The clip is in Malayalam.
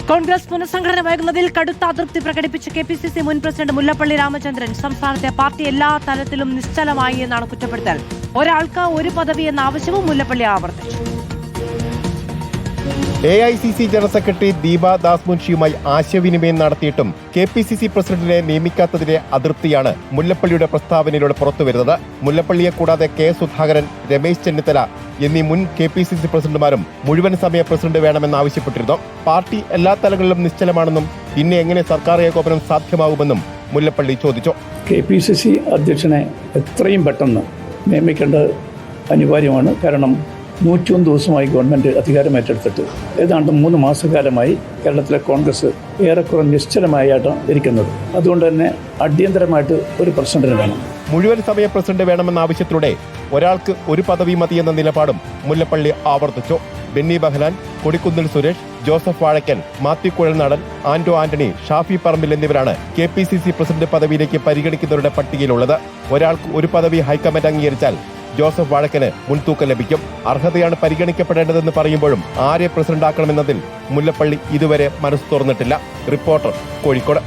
കോൺഗ്രസ് പുനഃസംഘടന വൈകുന്നതിൽ കടുത്ത അതൃപ്തി പ്രകടിപ്പിച്ച കെപിസിസി മുൻ പ്രസിഡന്റ് മുല്ലപ്പള്ളി രാമചന്ദ്രൻ സംസ്ഥാനത്തെ പാർട്ടി എല്ലാ തലത്തിലും നിശ്ചലമായി എന്നാണ് കുറ്റപ്പെടുത്തൽ. ഒരാൾക്ക് ഒരു പദവി എന്ന ആവശ്യവും മുല്ലപ്പള്ളി ആവർത്തിച്ചു. AICC general secretary Deepa Das മുൻഷിയുമായി ആശയവിനിമയം നടത്തിയിട്ടും കെപിസിസി പ്രസിഡന്റിനെ നിയമിക്കാത്തതിലെ അതൃപ്തിയാണ് മുല്ലപ്പള്ളിയുടെ പ്രസ്താവനയിലൂടെ പുറത്തുവരുന്നത്. മുല്ലപ്പള്ളിയെ കൂടാതെ കെ സുധാകരൻ, രമേശ് ചെന്നിത്തല എന്നീ മുൻ കെപിസിസി പ്രസിഡന്റുമാരും മുഴുവൻ സമയ പ്രസിഡന്റ് വേണമെന്നാവശ്യപ്പെട്ടിരുന്നു. പാർട്ടി എല്ലാ തലങ്ങളിലും നിശ്ചലമാണെന്നും പിന്നെ എങ്ങനെ സർക്കാർ ഏകോപനം സാധ്യമാകുമെന്നും മുല്ലപ്പള്ളി ചോദിച്ചു. കെപിസിസി അധ്യക്ഷനെ എത്രയും പെട്ടെന്ന് നിയമിക്കേണ്ടത് അനിവാര്യമാണ്. കാരണം 101 ദിവസമായി ഗവൺമെൻറ് അധികാരമേറ്റെടുത്തിട്ട് ഏതാണ്ട് 3 മാസക്കാലമായി കേരളത്തിലെ കോൺഗ്രസ് ഏറെക്കുറെ നിശ്ചലമായിട്ടാണ് ഇരിക്കുന്നത്. അതുകൊണ്ട് തന്നെ അടിയന്തരമായിട്ട് ഒരു പ്രസിഡന്റിന് വേണം. മുഴുവൻ സമയ പ്രസിഡന്റ് വേണമെന്ന ആവശ്യത്തിലൂടെ ഒരാൾക്ക് ഒരു പദവി മതിയെന്ന നിലപാടും മുല്ലപ്പള്ളി ആവർത്തിച്ചു. ബെന്നി ബഹനാൻ, കൊടിക്കുന്നിൽ സുരേഷ്, ജോസഫ് വാഴക്കൻ, മാത്യു കുഴൽനാടൻ, ആന്റോ ആന്റണി, ഷാഫി പറമ്പിൽ എന്നിവരാണ് കെപിസിസി പ്രസിഡന്റ് പദവിയിലേക്ക് പരിഗണിക്കുന്നവരുടെ പട്ടികയിലുള്ളത്. ഒരാൾക്ക് ഒരു പദവി ഹൈക്കമാൻഡ് അംഗീകരിച്ചാൽ ജോസഫ് വാഴക്കന് മുൻതൂക്കം ലഭിക്കും. അർഹതയാണ് പരിഗണിക്കപ്പെടേണ്ടതെന്ന് പറയുമ്പോഴും ആരെ പ്രസിഡന്റാക്കണമെന്നതിൽ മുല്ലപ്പള്ളി ഇതുവരെ മനസ്സ് തുറന്നിട്ടില്ല. റിപ്പോർട്ടർ, കോഴിക്കോട്.